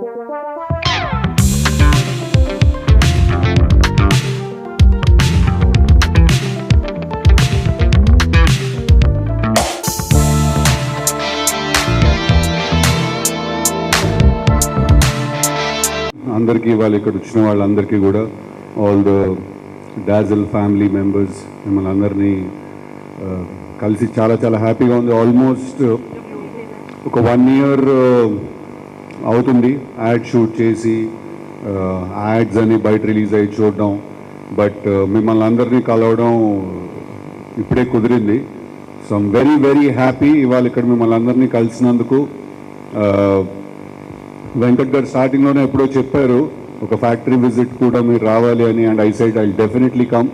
అందరికీ వాళ్ళు ఇక్కడ వచ్చిన వాళ్ళందరికీ కూడా all the Dazzle family members మిమ్మల్ని అందరినీ కలిసి చాలా చాలా హ్యాపీగా ఉంది. ఆల్మోస్ట్ ఒక 1 year అవుతుంది యాడ్ షూట్ చేసి యాడ్స్ అని బయట రిలీజ్ అయ్యి చూడడం. బట్ మిమ్మల్ని అందరినీ కలవడం ఇప్పుడే కుదిరింది. So I'm very very happy ఇవాళ ఇక్కడ మిమ్మల్ని అందరినీ కలిసినందుకు. వెంకట్ గారు స్టార్టింగ్లోనే ఎప్పుడో చెప్పారు ఒక ఫ్యాక్టరీ విజిట్ కూడా మీరు రావాలి అని, and I side I definitely come.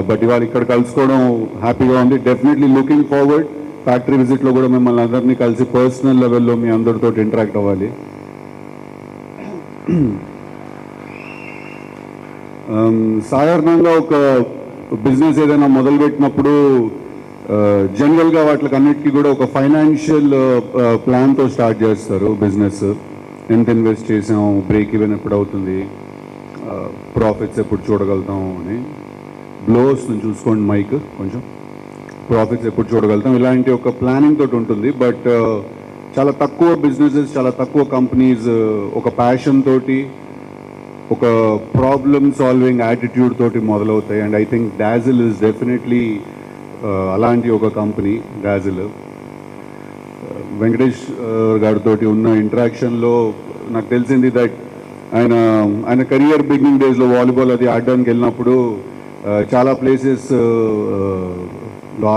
But ఇవాళ ఇక్కడ కలుసుకోవడం హ్యాపీగా ఉంది. డెఫినెట్లీ లుకింగ్ ఫార్వర్డ్ ఫ్యాక్టరీ విజిట్లో కూడా మిమ్మల్ని అందరినీ కలిసి పర్సనల్ లెవెల్లో మీ అందరితో ఇంటరాక్ట్ అవ్వాలి. సాధారణంగా ఒక బిజినెస్ ఏదైనా మొదలుపెట్టినప్పుడు జనరల్గా వాటికి అన్నిటికీ కూడా ఒక ఫైనాన్షియల్ ప్లాన్తో స్టార్ట్ చేస్తారు బిజినెస్. ఎంత ఇన్వెస్ట్ చేసాం, బ్రేక్ ఈవెన్ ఎప్పుడు అవుతుంది, ప్రాఫిట్స్ ఎప్పుడు చూడగలుగుతాం అని. బ్లోస్ నుంచి చూసుకోండి మైక్ కొంచెం. ప్రాఫిట్స్ ఎప్పుడు చూడగలుగుతాం ఇలాంటి ఒక ప్లానింగ్ తోటి ఉంటుంది. బట్ చాలా తక్కువ బిజినెసెస్, చాలా తక్కువ కంపెనీస్ ఒక ప్యాషన్ తోటి, ఒక ప్రాబ్లమ్ సాల్వింగ్ యాటిట్యూడ్ తోటి మొదలవుతాయి. And I think Dazzle is definitely అలాంటి ఒక కంపెనీ డాజిల్. వెంకటేష్ గారితో ఉన్న ఇంటరాక్షన్లో నాకు తెలిసింది దట్ ఆయన కెరియర్ బిగినింగ్ డేస్లో వాలీబాల్ అది ఆడడానికి వెళ్ళినప్పుడు చాలా ప్లేసెస్లో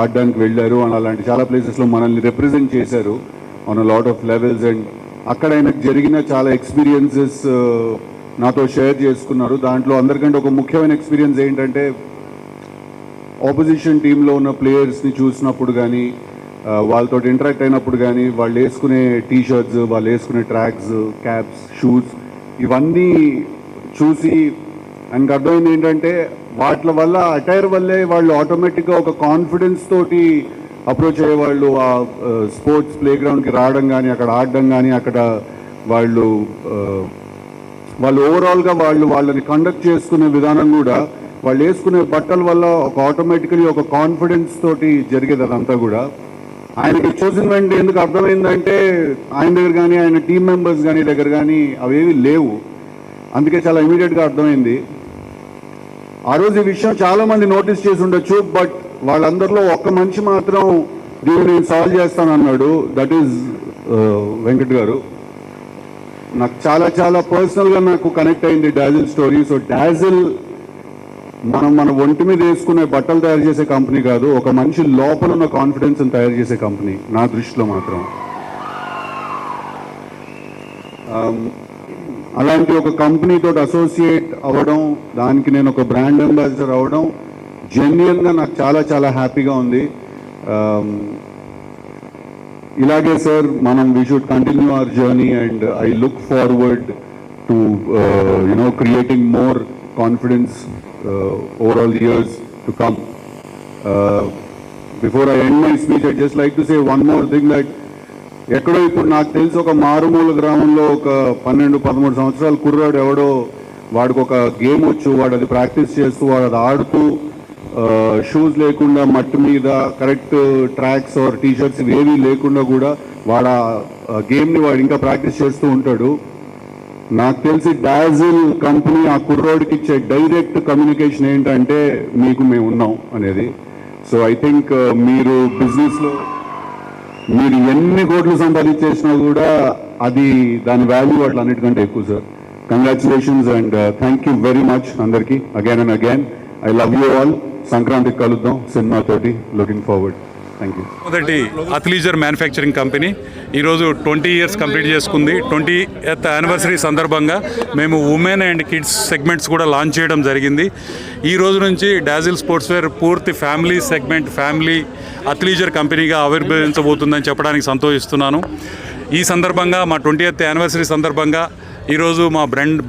ఆడడానికి వెళ్ళారు. అండ్ అలాంటి చాలా ప్లేసెస్లో మనల్ని రిప్రజెంట్ చేశారు on a lot of levels. And అక్కడ ఆయనకు జరిగిన చాలా ఎక్స్పీరియన్సెస్ నాతో షేర్ చేసుకున్నారు. దాంట్లో అందరికంటే ఒక ముఖ్యమైన ఎక్స్పీరియన్స్ ఏంటంటే ఆపోజిషన్ టీంలో ఉన్న ప్లేయర్స్ని చూసినప్పుడు కానీ, వాళ్ళతో ఇంటరాక్ట్ అయినప్పుడు కానీ, వాళ్ళు వేసుకునే టీషర్ట్స్, వాళ్ళు వేసుకునే ట్రాక్స్, క్యాప్స్, షూస్ ఇవన్నీ చూసి ఆయనకు అర్థమైంది ఏంటంటే వాటి వల్ల అటైర్ వల్లే వాళ్ళు ఆటోమేటిక్గా ఒక కాన్ఫిడెన్స్ తోటి అప్రోచ్ అయ్యేవాళ్ళు. ఆ స్పోర్ట్స్ ప్లే గ్రౌండ్కి రావడం కానీ, అక్కడ ఆడడం కానీ, అక్కడ వాళ్ళు ఓవరాల్గా వాళ్ళని కండక్ట్ చేసుకునే విధానం కూడా వాళ్ళు వేసుకునే బట్టల వల్ల ఒక ఆటోమేటికలీ ఒక కాన్ఫిడెన్స్ తోటి జరిగేది అదంతా కూడా. ఆయనకి చూసిన వెంటనే ఎందుకు అర్థమైందంటే ఆయన దగ్గర కానీ, ఆయన టీం మెంబర్స్ కానీ దగ్గర కానీ అవేవి లేవు. అందుకే చాలా ఇమీడియట్గా అర్థమైంది. ఆ రోజు ఈ విషయం చాలామంది నోటీస్ చేసి ఉండొచ్చు. బట్ వాళ్ళందరిలో ఒక్క మనిషి మాత్రం దీన్ని నేను సాల్వ్ చేస్తానన్నాడు. దట్ ఈజ్ వెంకట్ గారు. నాకు చాలా చాలా పర్సనల్గా నాకు కనెక్ట్ అయింది డాజిల్ స్టోరీ. సో డాజిల్ మన ఒంటి మీద వేసుకునే బట్టలు తయారు చేసే కంపెనీ కాదు, ఒక మనిషి లోపల ఉన్న కాన్ఫిడెన్స్ని తయారు చేసే కంపెనీ నా దృష్టిలో మాత్రం. అలాంటి ఒక కంపెనీతో అసోసియేట్ అవ్వడం, దానికి నేను ఒక బ్రాండ్ అంబాసిడర్ అవ్వడం జెన్యున్గా నాకు చాలా చాలా హ్యాపీగా ఉంది. ఇలాగే sir we should continue our journey and I look forward to creating more confidence over all the years to come. Before I end my speech, I'd just like to say one more thing that ఎక్కడో ఇప్పుడు నాకు తెలిసి ఒక మారుమూల గ్రామంలో ఒక 12-13 సంవత్సరాల కుర్రాడు ఎవడో వాడికి ఒక గేమ్ వచ్చు, వాడు అది ప్రాక్టీస్ చేస్తూ వాడు అది ఆడుతూ షూస్ లేకుండా మట్టి మీద కరెక్ట్ ట్రాక్స్ ఆర్ టీషర్ట్స్ ఏవీ లేకుండా కూడా వాడు ఆ గేమ్ని వాడు ఇంకా ప్రాక్టీస్ చేస్తూ ఉంటాడు. నాకు తెలిసి డాజిల్ కంపెనీ ఆ కుర్రోడికి ఇచ్చే డైరెక్ట్ కమ్యూనికేషన్ ఏంటంటే మీకు మేము ఉన్నాం అనేది. సో ఐ థింక్ మీరు బిజినెస్లో మీరు ఎన్ని కోట్లు సంపాదించేసినా కూడా అది దాని వాల్యూ అన్నిటికంటే ఎక్కువ sir. Congratulations and thank you very much అందరికీ again and again. I love you all. సంక్రాంతికి కలుద్దాం సినిమాతోటి. Looking forward. Thank you. మొదటి అథ్లీజర్ మ్యానుఫ్యాక్చరింగ్ కంపెనీ ఈరోజు 20 years కంప్లీట్ చేసుకుంది. 20th యానివర్సరీ సందర్భంగా మేము ఉమెన్ అండ్ కిడ్స్ సెగ్మెంట్స్ కూడా లాంచ్ చేయడం జరిగింది. ఈ రోజు నుంచి డాజిల్ స్పోర్ట్స్ వేర్ పూర్తి ఫ్యామిలీ సెగ్మెంట్, ఫ్యామిలీ అథ్లీజర్ కంపెనీగా ఆవిర్భవించబోతుందని చెప్పడానికి సంతోషిస్తున్నాను. ఈ సందర్భంగా మా 20th యానివర్సరీ సందర్భంగా ఈరోజు మా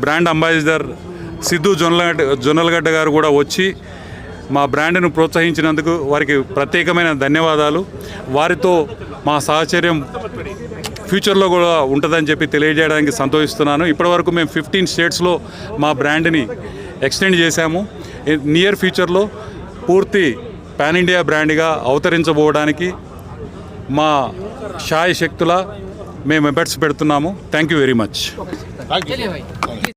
బ్రాండ్ అంబాసిడర్ సిద్ధు జొన్నలగడ్డ గారు కూడా వచ్చి మా బ్రాండ్ను ప్రోత్సహించినందుకు వారికి ప్రత్యేకమైన ధన్యవాదాలు. వారితో మా సహచర్యం ఫ్యూచర్లో కూడా ఉంటుందని చెప్పి తెలియజేయడానికి సంతోషిస్తున్నాను. ఇప్పటివరకు మేము 15 స్టేట్స్లో మా బ్రాండ్ని ఎక్స్టెండ్ చేశాము. నియర్ ఫ్యూచర్లో పూర్తి పాన్ ఇండియా బ్రాండ్గా అవతరించబోవడానికి మా శాయ శక్తుల మేము ఎఫర్ట్స్ పెడుతున్నాము. Thank you very much.